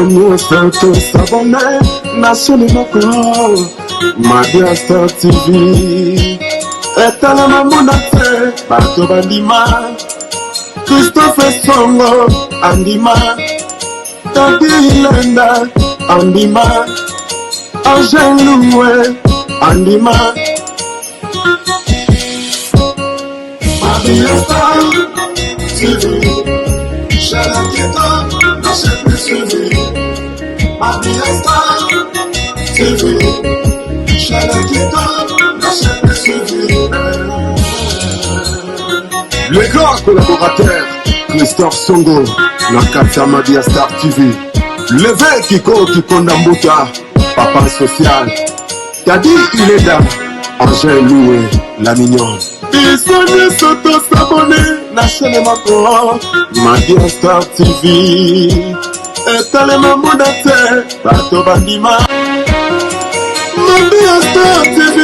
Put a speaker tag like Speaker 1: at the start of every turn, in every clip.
Speaker 1: Nous sommes tous abonnés, nationalement Madia Star TV. Et à la maman Pato Bandima, Christophe Songo, Andima, Tati Lenda, Andima, Angèle Loué, Andima. Madia Star TV, Chalaketa, nationalement suivi. Madia Star TV, Chalaketa, nationalement suivi. Le grand collaborateur, Christophe Songo, Nakatia Madia Star TV. Le vrai Kiko Kondambuta, papa social. Tadi Ileda, Angèle Loué, la mignonne. Ils sont tous abonnés, nationalement Madia Star TV. Et à la maman Pato Bandima. Madia Star TV,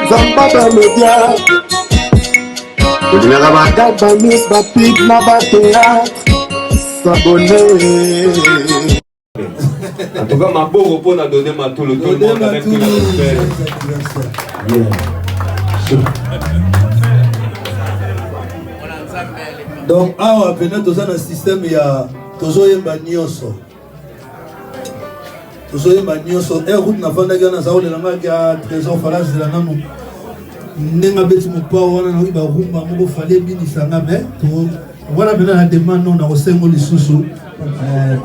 Speaker 1: Zambada Media. Il y a ma date, ma mise, ma pique, ma théâtre. S'abonner.
Speaker 2: En tout cas, ma beau repos n'a donné ma tout le monde avec tout le respect.
Speaker 3: Donc, awa pena toza na système ya tozoyemba nyonso. Tozoyemba nyonso. Route na vanda gana zaole na maga trésor falaz la nanu. Nenga beti mopa wana na ba rumba moko fale bini sanga mais to wana pena na demande non na osengo lisusu.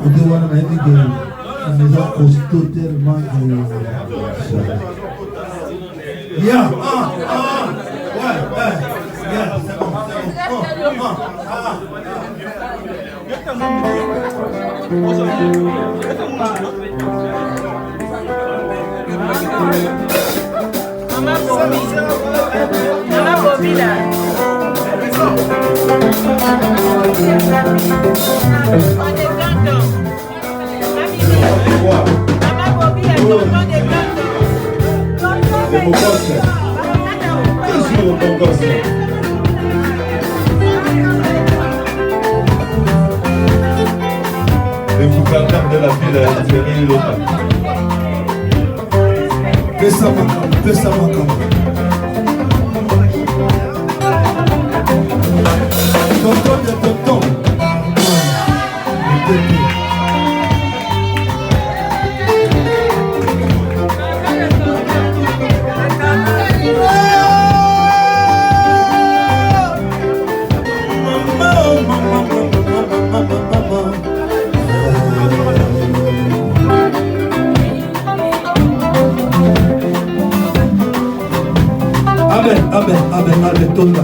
Speaker 3: Ode wana na yebi que la maison coûte tellement de yeah yeah, c'est bon.
Speaker 2: Le gouverneur de la ville a Thierry Local.
Speaker 3: Fais ça, Makam. Tonton. Amen, tonda.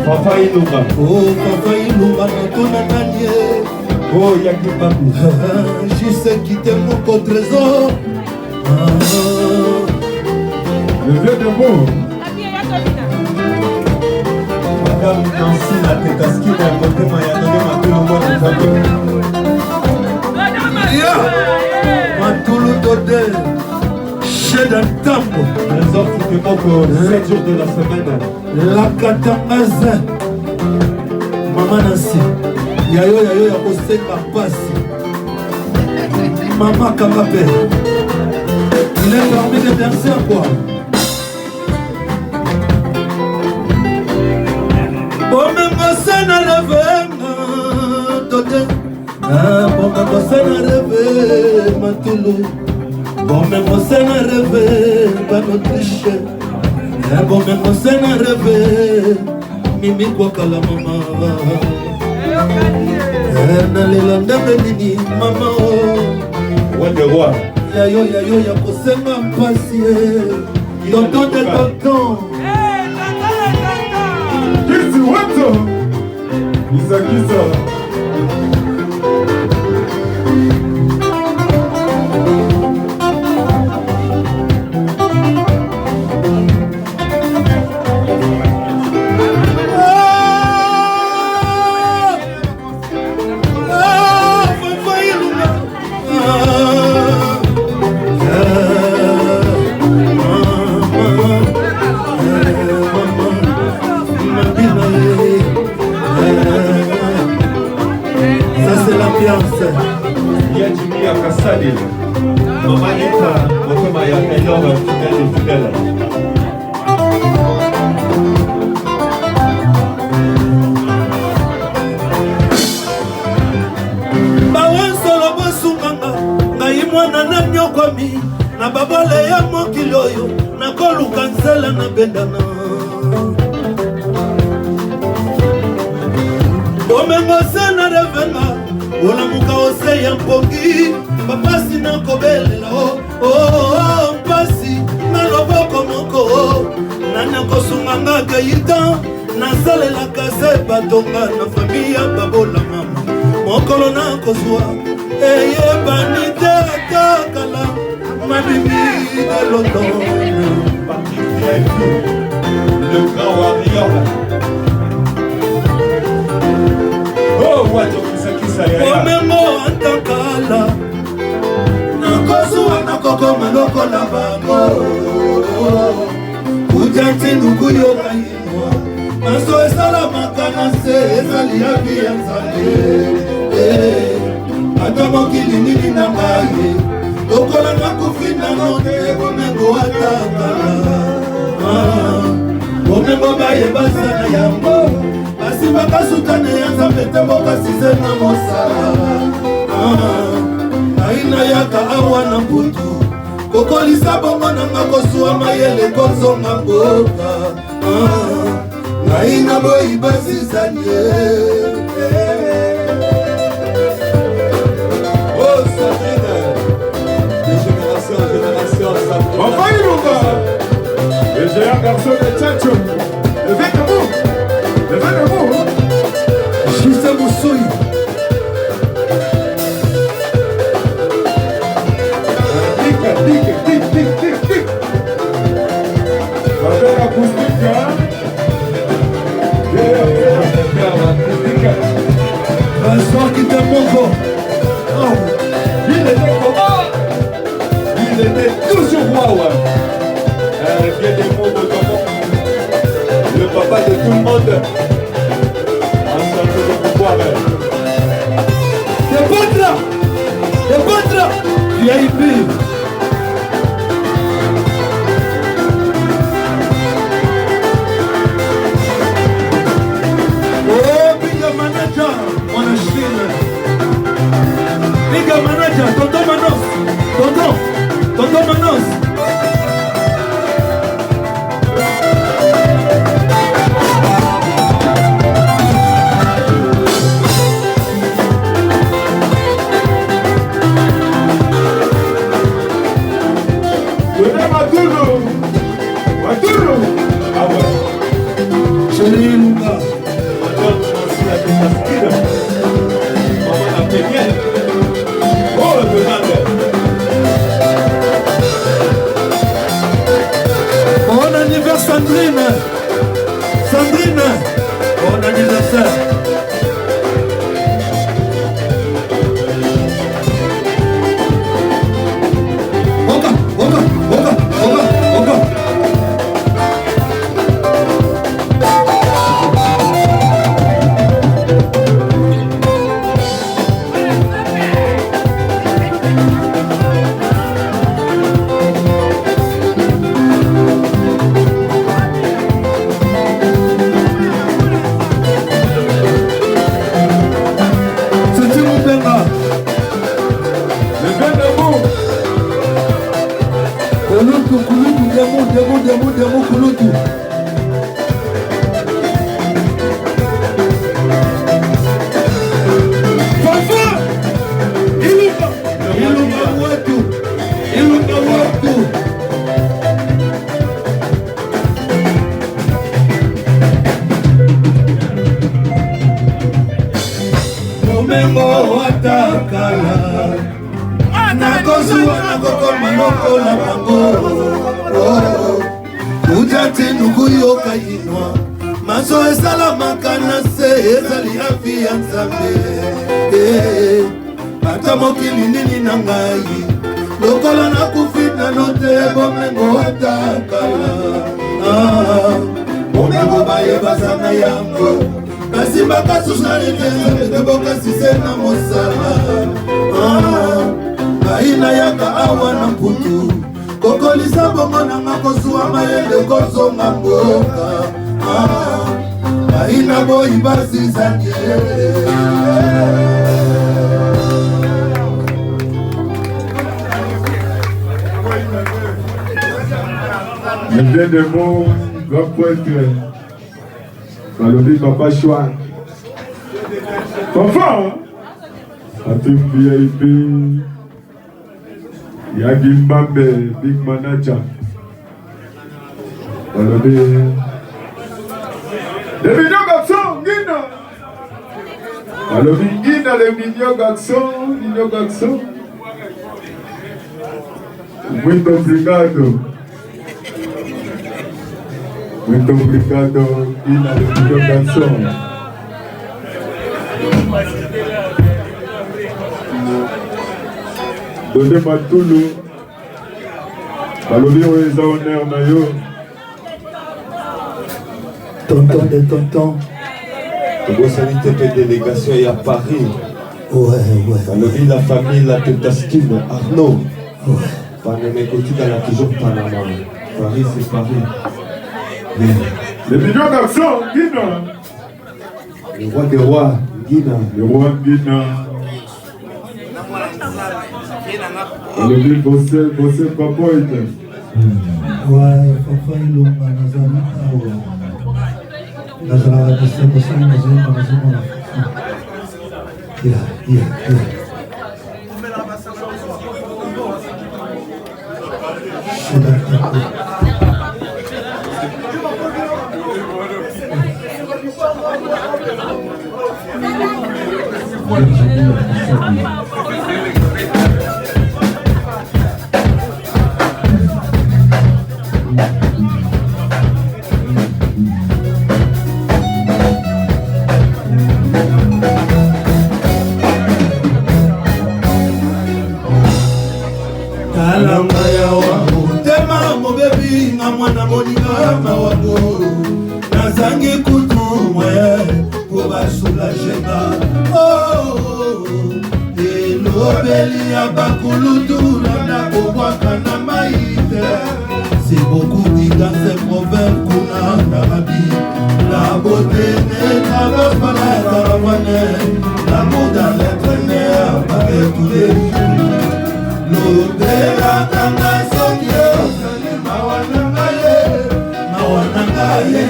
Speaker 2: Papa Ilunga.
Speaker 3: Oh, Papa Ilunga,
Speaker 2: oh, Yaki Papi.
Speaker 3: Je sais qui t'aime mon trésor.
Speaker 2: Le vieux de vous. Madame Nancy, la Tekaski, la côté Mayadone, ma tout le monde est fatigué.
Speaker 3: Matoulou Dodel. Chez d'un tambo.
Speaker 2: Les autres qui te manquent 7 jours de la semaine.
Speaker 3: La Katangaza. Maman Nancy. Yayo, yako senga pasi. Maman Kamapé. Il est parmi les danseurs quoi. Bomengosena revenga Tote. Bomengosena reve Matulu. Bomengosena reve Banotriche. Bomengosena reve Mimi kwa kala mama. Nalela nini mama
Speaker 2: Wende roi.
Speaker 3: Yayo ya kosenga mpasi tonton de tonton
Speaker 2: Kisi weto Kisa Yajimia Kasadi Mama Ita Mokoma ya Elora Fidele
Speaker 3: Bawensolo bosunganga ngai mwana na nyokomi na babole ya mokili oyo nakoluka nzela na bendana bomengosena revenga olamuka ose ya mpongi bapasi nakobelela mpasi na loboko moko nani kosunganga keita nasalelaka se batonga na fami ya babola mama mokolo nakozwa eyebani te atakala mabimi na london
Speaker 2: le grand warrior. Oh, wacho kisa ya
Speaker 3: omengo antakala nakozwa nakokoma lokola bango ujanti nukuyoka yinwa maso esalamaka na se ezali ya vi ya nzambe ata mokili nini na ngai lokola nakufi nano te bomengo atakala bomengo bayebasana yango basimbaka sutane ya nzambe te bokasize na mosala aina yaka awa na mputu kokolisa bongo nanga kosuwa mayele kozonga mboka ngai na boyi basizanie
Speaker 2: Oh, Sabrina, de génération en génération, Sabrina. Enfin, il nous va. Le géant garçon de Tchatcho. Le vin de vous. Le vin de vous.
Speaker 3: Jise Moussoui.
Speaker 2: Tic. Avec l'acoustique, hein.
Speaker 3: Vincent qui te montre.
Speaker 2: Il était comment? Il était toujours roi, ouais. Bien des mots de comment. Le papa de tout le monde. Ensemble de pouvoir.
Speaker 3: Des potres. VIP. Oh, big manager, mwana shine. Big manager, tonton Manos. Tonton Manos.
Speaker 2: Matulu. Ah ouais.
Speaker 3: Chérie Luka.
Speaker 2: Maman la première. Oh, le bonheur.
Speaker 3: Bon anniversaire Sandrine. Bon anniversaire. Oka. demo kulutu. Fafa, iluka watu. Momengo watakala nakozua nakokoma lokola bango ujati nukuyoka yinwa maso esalamaka na se ezali afi ya nzambe ata mokili nini na ngai lokola nakufita note bomengo watakala bomengo bayebazana yango kasi bakasusalite bokasise na mosala aina yaka awa na mputu kokolisa bongo nanga kosuwa mayele kozonga mboka aina boyi basizanie
Speaker 2: Le bien de mots, grand poète, Balobi Papa Chouan. Enfin, à tout VIP, Yagi Mbambe, Big Manager. Balobi. Les mignons garçons, Guina. Balobi Guina, les mignons garçons. Muito obrigado. Muito obrigado, Guina, les mignons garçons. Donnez Matulu, Balobi Oeza honneur na yo.
Speaker 3: Tonton de tonton.
Speaker 4: Vous savez que délégation est à Paris.
Speaker 3: Ouais.
Speaker 4: Balobi la famille la Tentaskine, Arnaud.
Speaker 3: Ouais.
Speaker 4: Panama côté dans la toujours Panama. Paris c'est Paris.
Speaker 2: Les mignons garçons, Guina.
Speaker 4: Le roi des rois, Guina.
Speaker 2: Le roi Guina. Balobi bossé papoite.
Speaker 3: Ouais, papa ilunga nazali awa. Nazala bisembo sana nazema na. Yeah. Kalanga ya wangu tema mobebi na mwana moninga mawangu nazangi kutu mwe kuba soulagenga elobeli ya bakulutu na kobwaka na maite c'est beaucoup dit dans ces proverbes kuna narabi la beauté n'est pas pas la caravane l'amour dans l'être né apparaît tous les jours Lobela kanga sokyo mawananga ye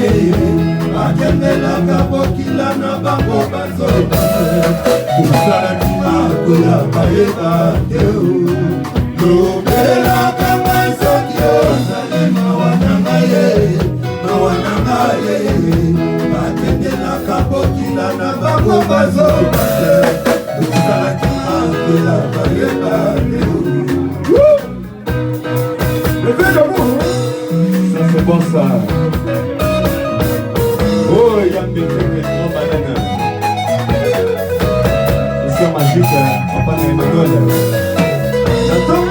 Speaker 3: akendela kabokila na bango bazoba kusala tima kola bayeba teo Lobela kanga sokyo mawananga ye akendela kabokila na bango bazoba kusala tima kola bayeba teo
Speaker 2: Le fait d'amour,
Speaker 4: Ça c'est bon ça. Oh, il y a un bébé grand banane. C'est magique, papa Emmanuel. J'attends.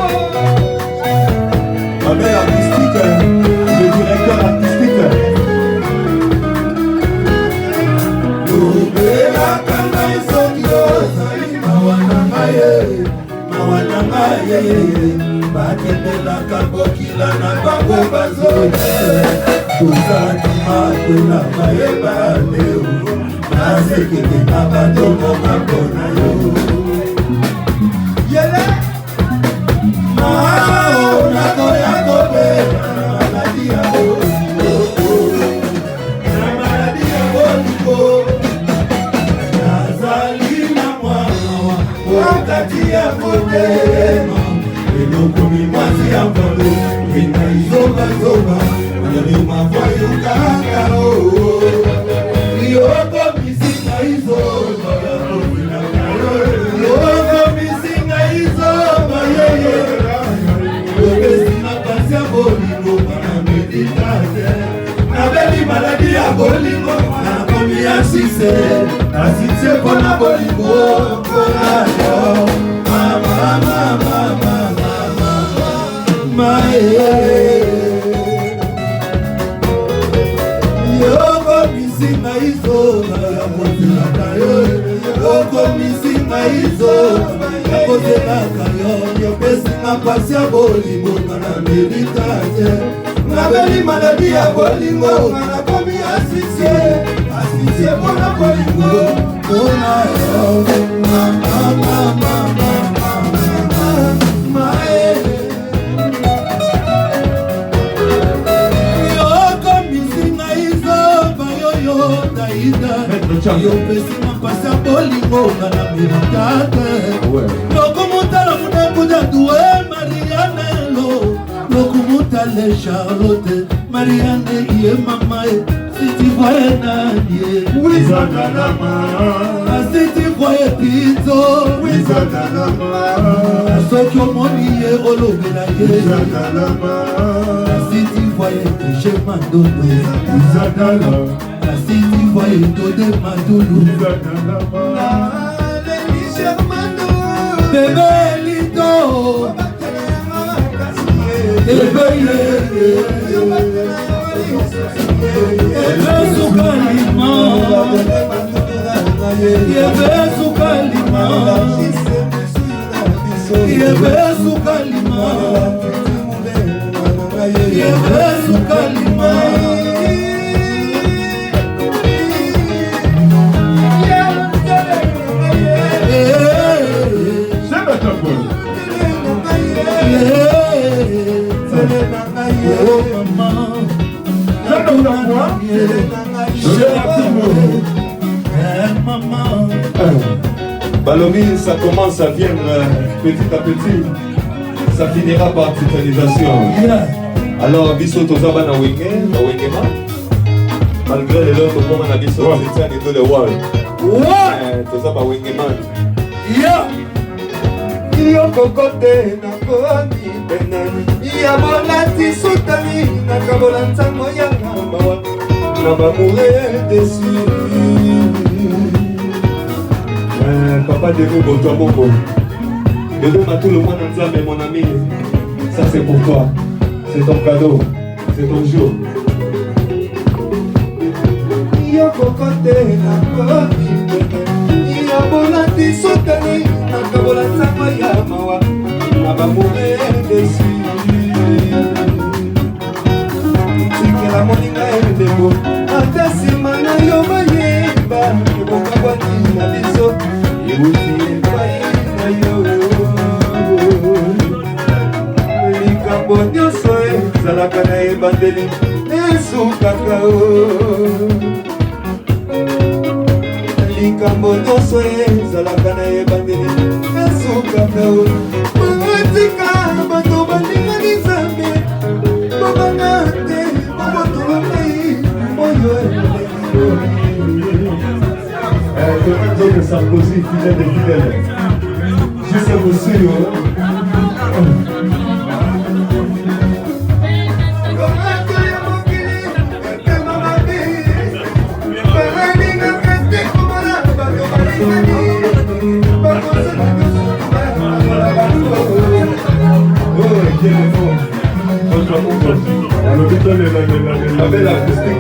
Speaker 4: Ma mère artistique, le directeur artistique.
Speaker 3: Lobela kanga esokyo zali mawananga ye bakendelaka bokila na bango bazoye tozalakima kola mayeba leo nasekeke na batongo mapona yo yele mao nakoya kopela Maladie à bolingo, na komi asise, asise kona bolingo, kona yo, mama, mama, mama, mama, yoko misinga izo, ya mozela kayo, yoko misinga izo, ya mozela kayo, yopesi na pasi ya bolingo, na meditate. Nabeli maladie ya bolingo, na komi asise, asise kona bolingo, kona yo, mama, mama, mama, mama, yoko misinga izo, bayoyo, daida, yopesi na pasi ya bolingo, na meditate. Yoko mutala munakuja duwe, Marianne lo. Lokumuta le Charlotte, Marianne ye mama si tu voyais Nadie, oui Zaganama, si tu voyais Pito, oui Zaganama, Sokyo Moni ye Olobela ye Zaganama, si tu voyais Chemandono, oui Zaganama, si tu voyais Tode Madoulou, Zaganama, bébé Lito.
Speaker 2: Balomi, ça commence à viendre petit à petit, ça finira par titanisation. Alors, biso tozaba na wengema, malgré les leurs comment on a biso titani de le wall. Tozaba wengema. Iyo kokote na koni benani, iya bolati sutani na kabola ntango ya ngamba na bamoure déçu. Papa Devo Boto Bongo, Devo Matou Mwana Nzambe, mon ami, ça c'est pour toi, c'est ton cadeau, c'est ton jour. Iyo kokote na koni benani, iya bolati sutani na kabola ntango ya mawa na bamoure déçu. Tikela moninga endebo, ata sima na yo mayeba, eboka bwati na biso, ewuti epai na yo. Likambo nyonso ezalaka na ebandeli, esukaka o. Likambo nyonso ezalaka na ebandeli, esukaka o. Mangatika bato balingani Nzambe, babanga te, babotola mai, moyo Fernando de Sarkozy, fidèle des fidèles. Je sais aussi, avec l'acoustique,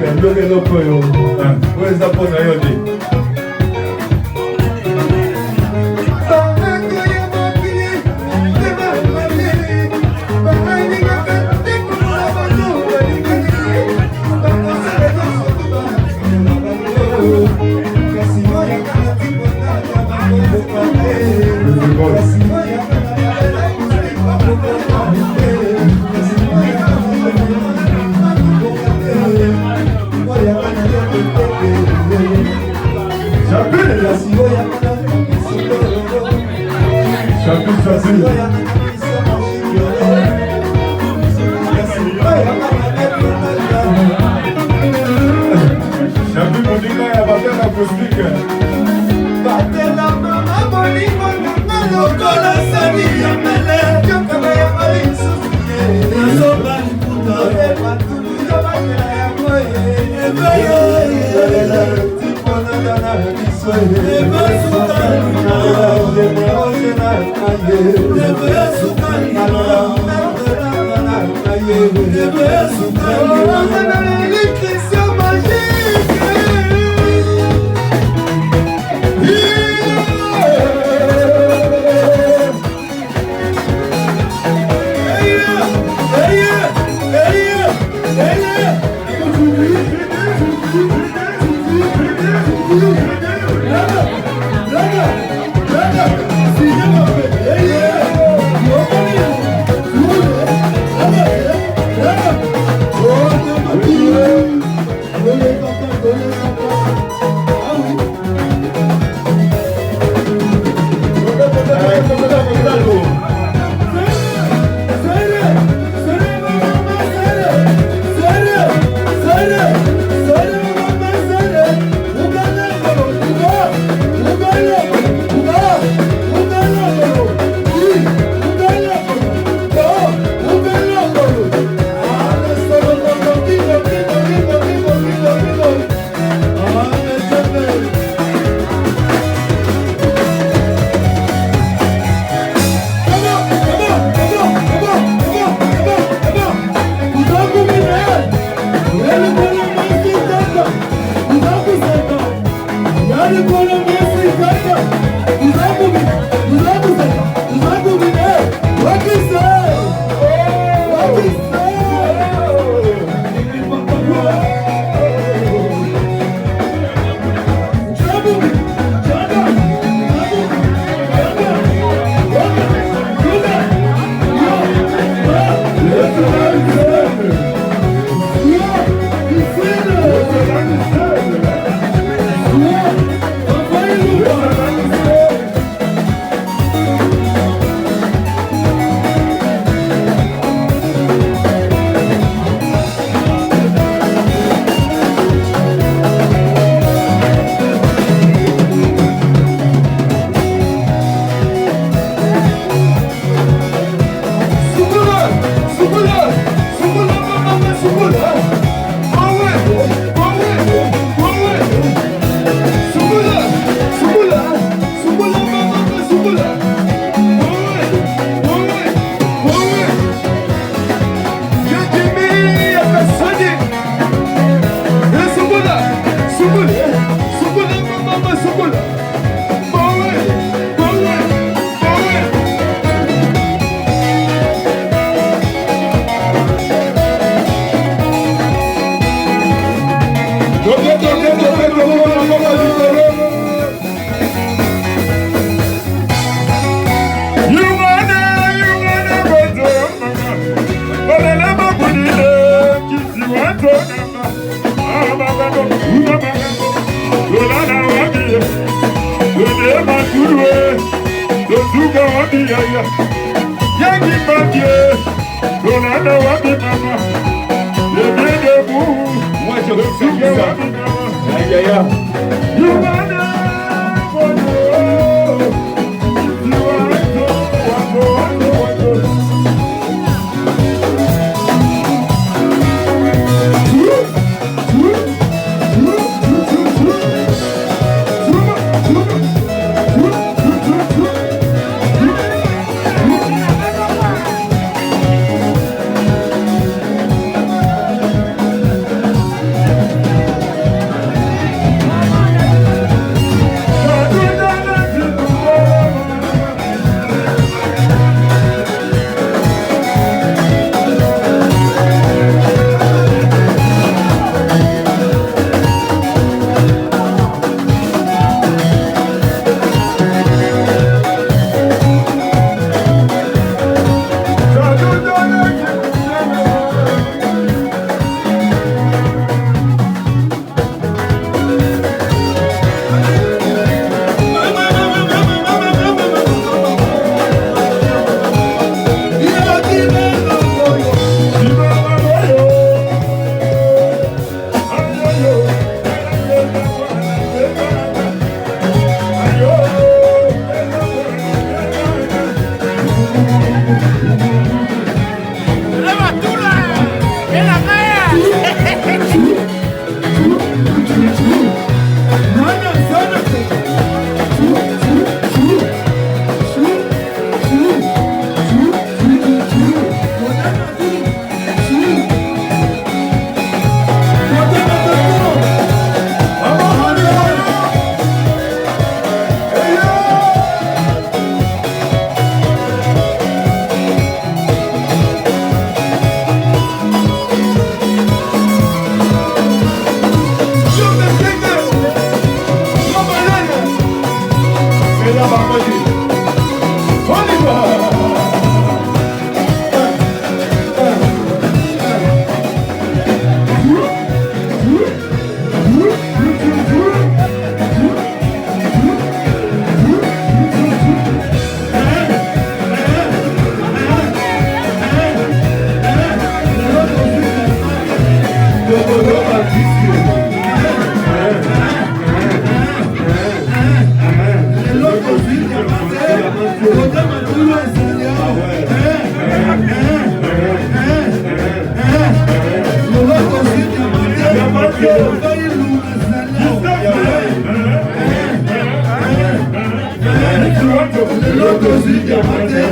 Speaker 3: tozwi diamante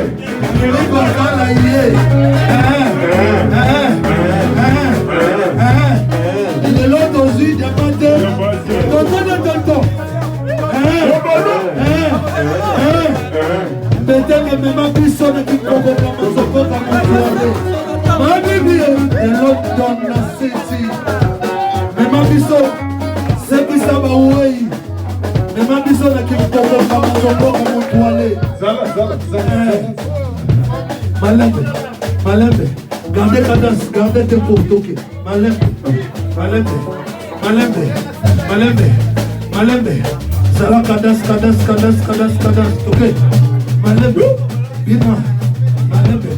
Speaker 3: ekokala ye lelo tozwi diamante tonton betenge mema biso na kikokoka mazokoka motuale mabibi lelo don na seti mema biso sekisa bawei mema biso na kikokoka mazokoka motuale malembe gardez cadence, gardez tempo, toquez. Malembe. Zala cadence, toquez. Malembe. Bima. Malembe.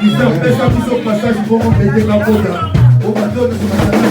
Speaker 3: Ils ont fait ça pour son passage pour compléter la faute. Au bateau de ce passage.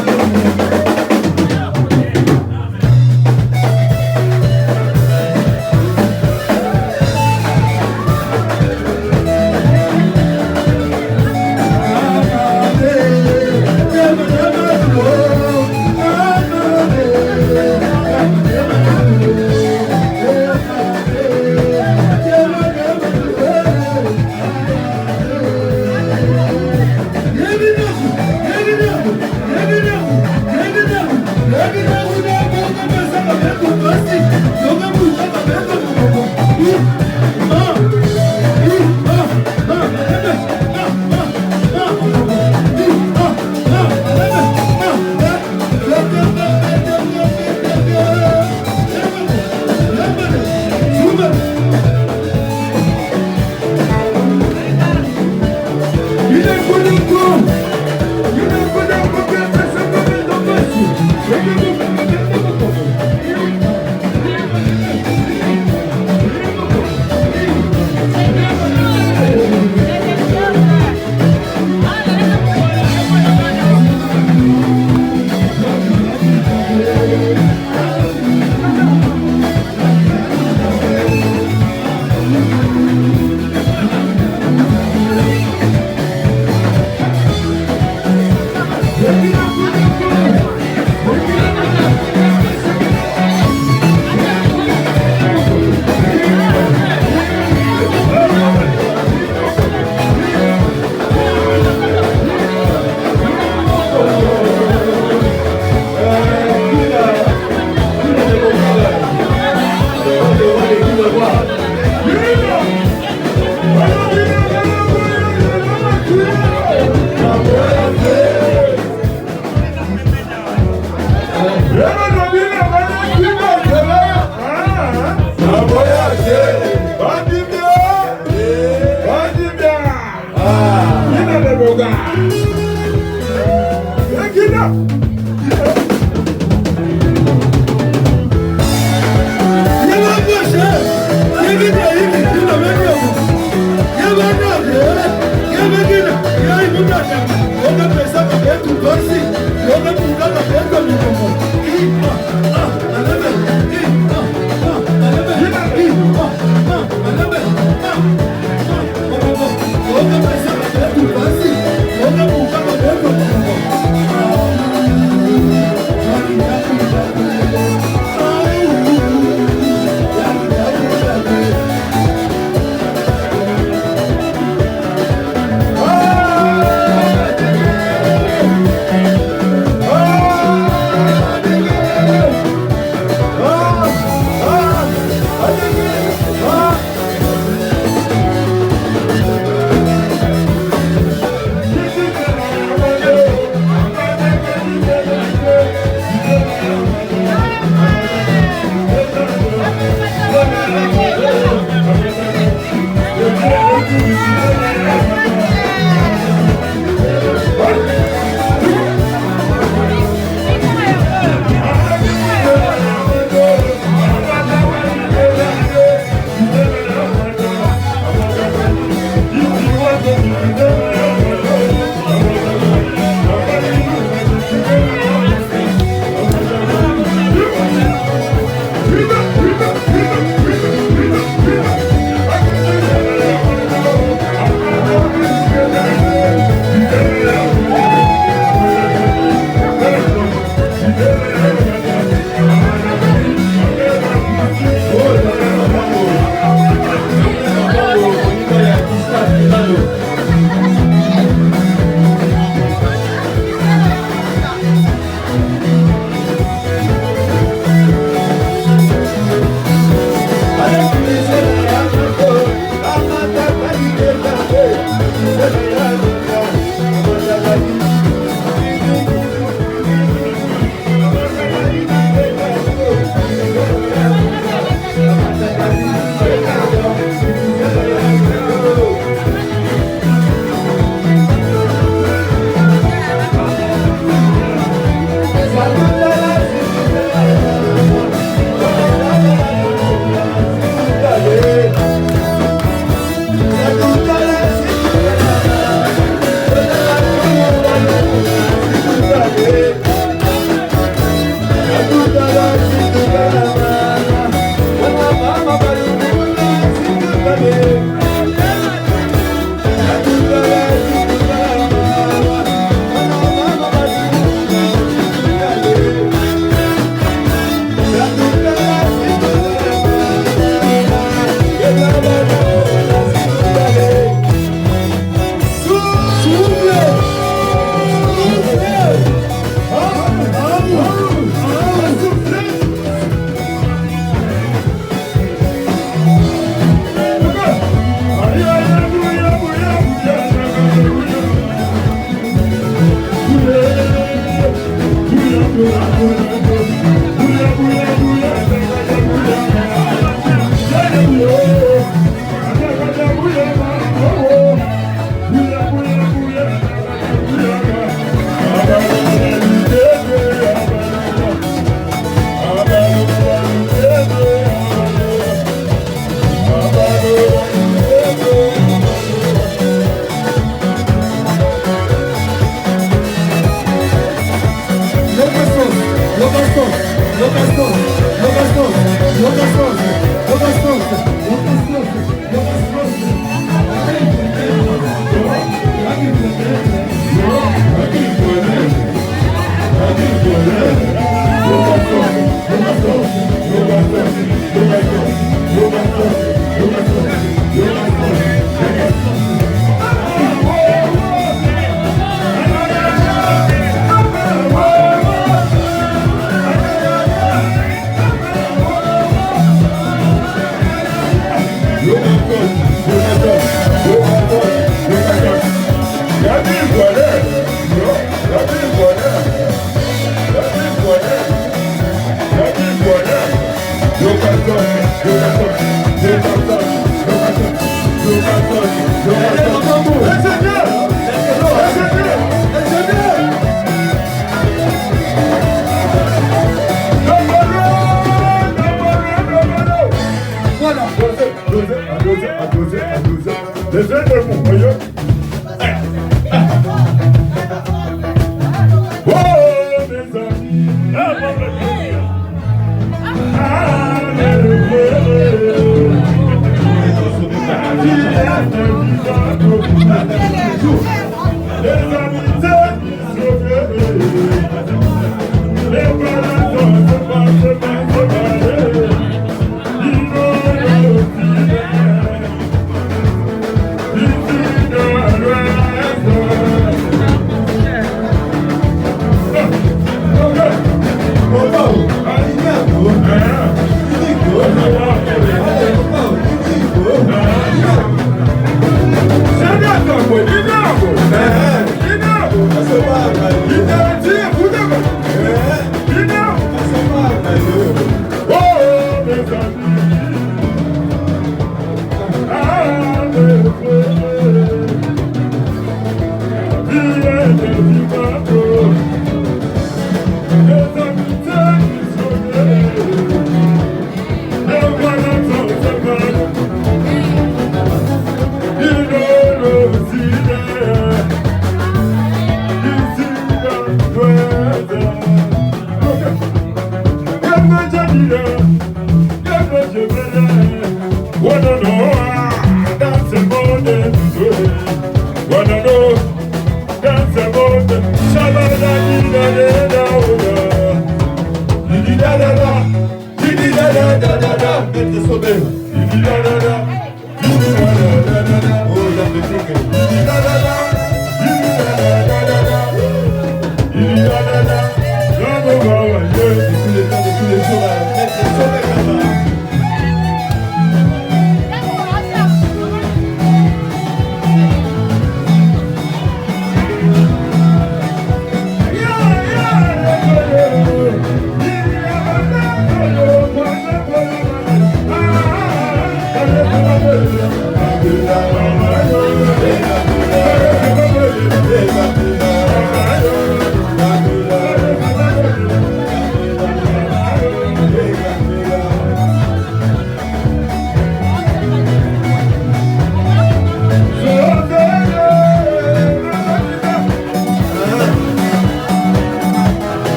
Speaker 3: Thank you.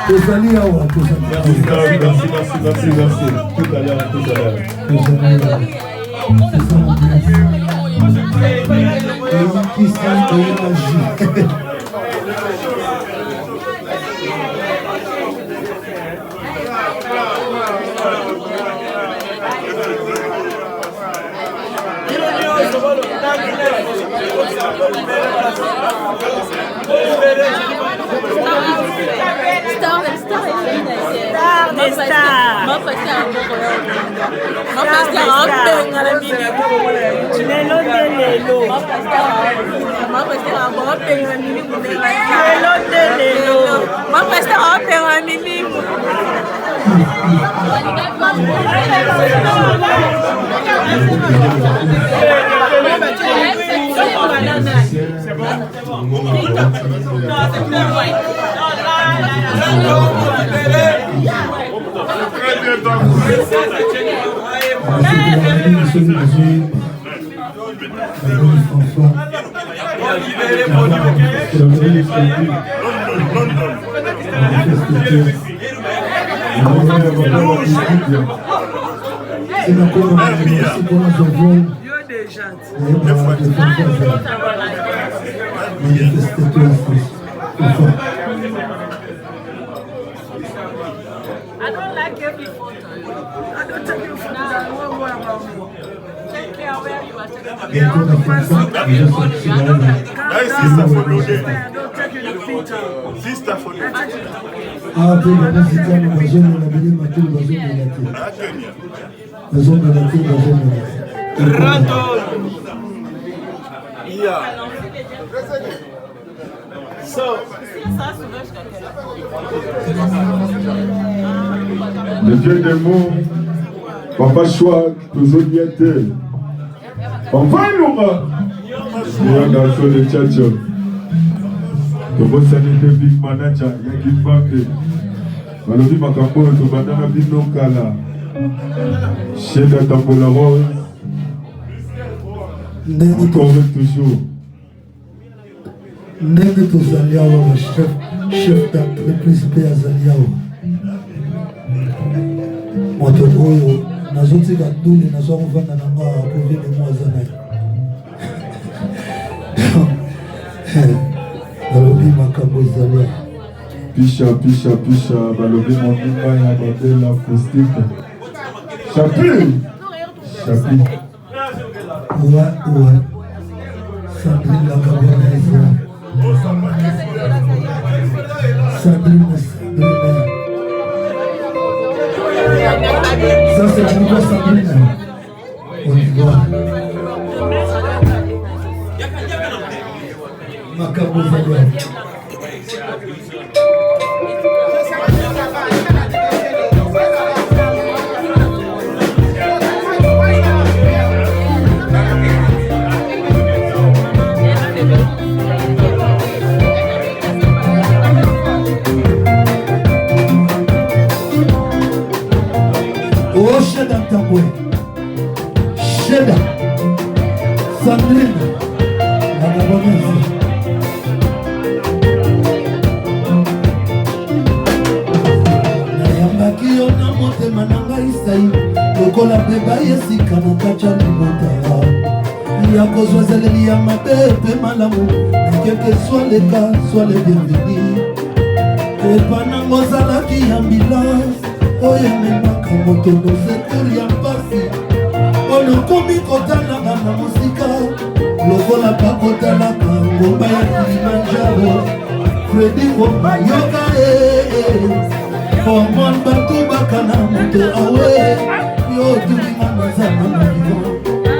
Speaker 3: Tozali awa,
Speaker 2: Merci. Tout à l'heure.
Speaker 5: I don't like every photo. I don't take you photos. I don't worry about me. Take care where you are taking. I want to find something. I don't like. Sister for no day. I don't take any picture. Sister for no day.
Speaker 3: Ah, puis la musicale, la zone de la Bénin, ma tour, la zone de la terre. La zone de la terre, la zone de la terre.
Speaker 6: Randall. Yeah. So.
Speaker 2: Le Dieu des mots, Papa Choix, toujours bien tel. On va nous voir. Dans le Tchatcho. Le boss sanité big manager, Yaki Banke. Malobi Makambo, le banana big nokala. Cheda Tambola Rose. Encore toujours.
Speaker 3: Ndenge tozali awa chef d'entreprise mpe azali awa moto oyo nazotika ndule nazwa kovanda na nga apovele mo aza na yo balobi makambo ezali awa
Speaker 2: Pisha balobi mondimba ya bandela acoustique chapi
Speaker 3: ouais Sandrine la Cabernet Sandrine ça c'est pour toi Sandrine on y va Makambo Zadia Sheda Tambwe, Sheda, Sandrine, la Gabonaise. Nayambaki yo na mote motema na ngai sai lokola beba yesika na kati ya libota ya kozwazeleli ya mabe mpe malamu ekeke soit le cas soit le bienvenu epanango ozalaki ambulance oyo ememaka moto nosecour ya mpasi oyo komi kotalanga na mosika lokola bakotalaka ngomba ya Kilimanjaro Fredi Komayoka Formon bato bakana moto awe yo tulinga nazana na vivo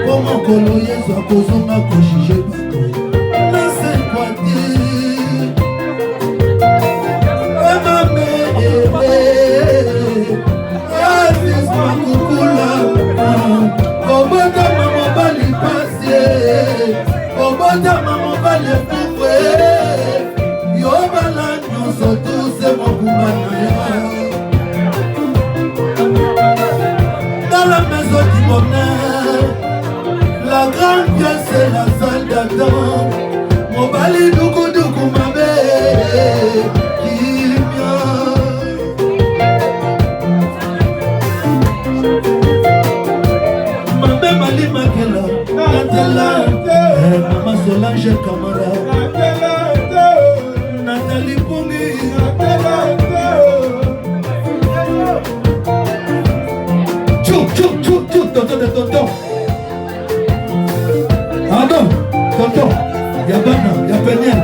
Speaker 3: po mokolo yesu akozonga koshije bato nasekwati emame asis makukula kobotama mobali pasi kobotama mobali efukwe yobala nyonso tuse mokumba na yo dans la maison du bonheur la grande pièce c'est la salle d'attente mobali dukuduku mabe kimia mabe mali makela Natala Mama Solange Kamara Nathalie Pongi Tchou, tonton Ah non, tonton Y'a Bana, y'a Peniel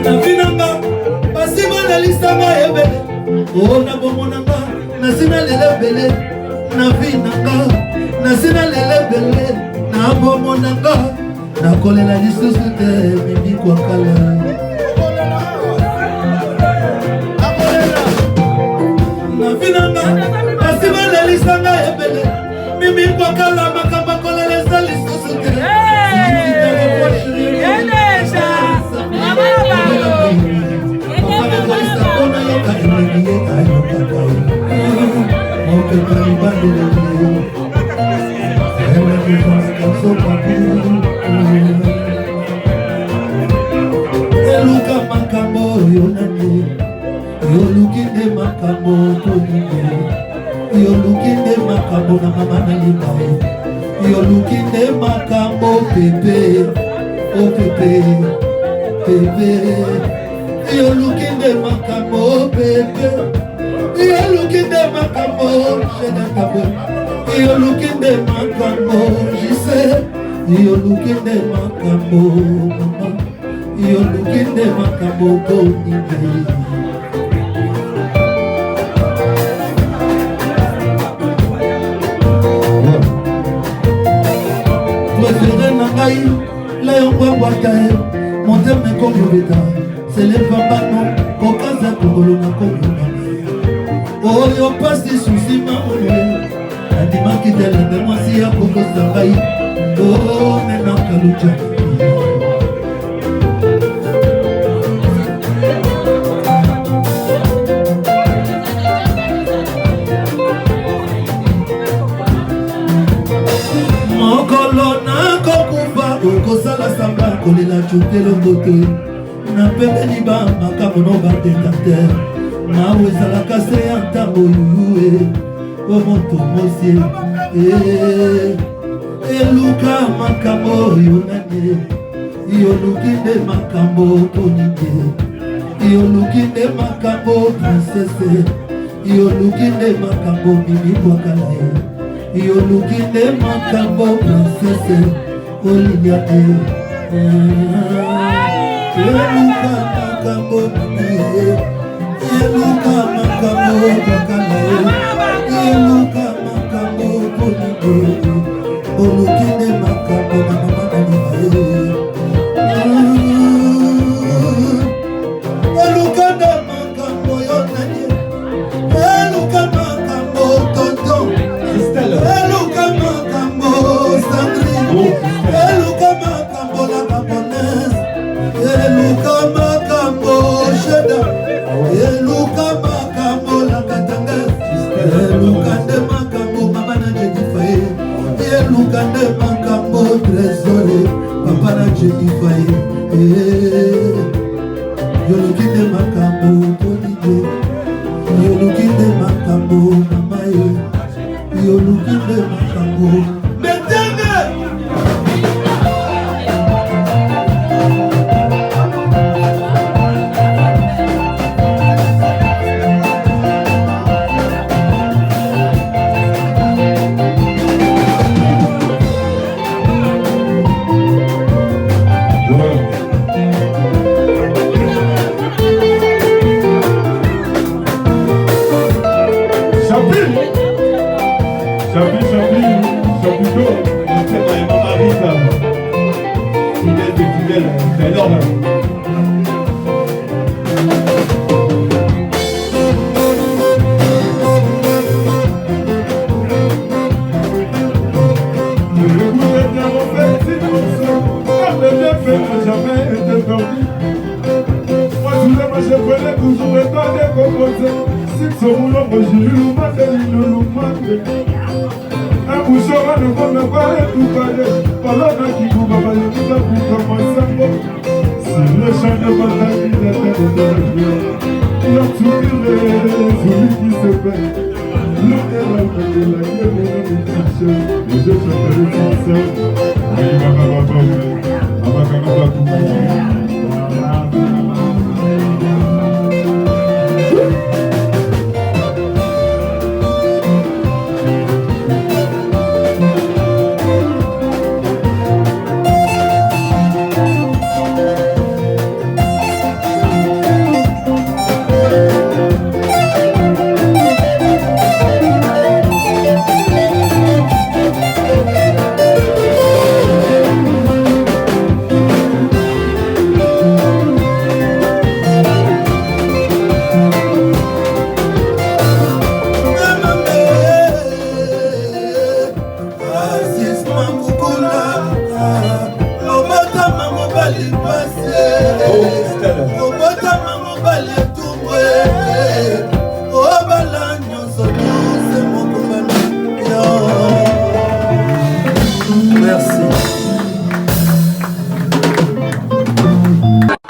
Speaker 3: Na vinanga Basima na listanga ebele Oh na bomonanga Nasina lele bele Na vinanga Nasina lele bele Na bomonanga Na kolela lisusu te Mimi kwa kala Na vinanga Basima na listanga ebele Mimi kwa kala Makamba kolela lisusu te Eluka makambo yonane Yolukinde makambo konike Yolukinde makambo na mama na libae Yolukinde makambo pepe O pepe Pepe You're looking at my camo, baby. You're looking at my camo, you're looking at my camo, she said. You're looking at my camo, mama. You're looking at my camo, baby. Préféré Nangaï, là on voit Wakae, mon thème est comme le bêta. C'est les papanos, kokaza kongolo na kongolo. Oh yo passe des soucis ma olé. Adima kitela de moi si ya koko zabai. Oh maintenant kalucha. Mokolo na kokufa okosala samba kolela chukelo bote. Na pembe liba makambo no batendate na wezalaka se ya ntango yuyue o moto mosie eluka makambo yonane yolukinde makambo ponike yolukinde makambo princesse yolukinde makambo mimi bwakalae yolukinde makambo princesse oliniate Yeluka makambo niye Yeluka makambo bakanaye Yeluka makambo koniye Olukinde makambo na mama naniye Yeluka na makambo yonanye Yeluka makambo tonton Yeluka makambo Sandrine Yeluka makambo la Gabonaise Eluka makambo sheda Eluka makambo la katanga Eluka de makambo mama na jedifaye Eluka de makambo trésor papa na jedifaye Yolukinde makambo tolide. Yolukinde makambo mamaye. Yolukinde makambo. Betenge!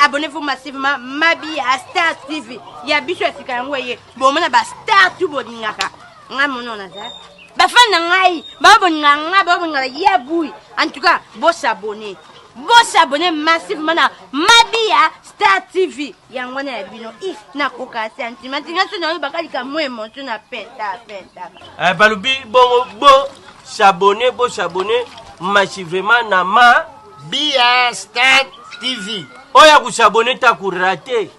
Speaker 6: Abonnez-vous massivement Mabi à Star TV. Il y a bicho esika ngoye. Bon mona ba Star tu bodingaka. Nga mono na za. Ba fan ngai, ba bonga ba bonga ya bui. En tout cas, bo s'abonner. Bo s'abonner massivement na Mabi à Star TV. Ya ngwana ya bino na koka sentiment. Nga so na bakali ka mo emotion na penta.
Speaker 7: Balubi bo s'abonner massivement na Mabi à Star TV. Oya kusabone ta kurate.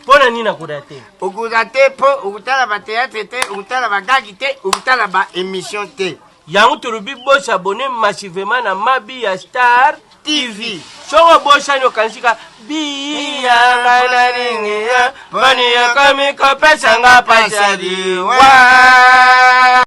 Speaker 7: Pona nina kurate?
Speaker 8: Ukurate po ukutala ba théâtre te, ukutala ba gagi te, ukutala ba émission te.
Speaker 7: Yangu turubi bo s'abonner massivement na Mabi ya Star TV. Songo bo shano kansika bi ya ngana ringi ya bani ya kami ko pesa nga pasadi wa.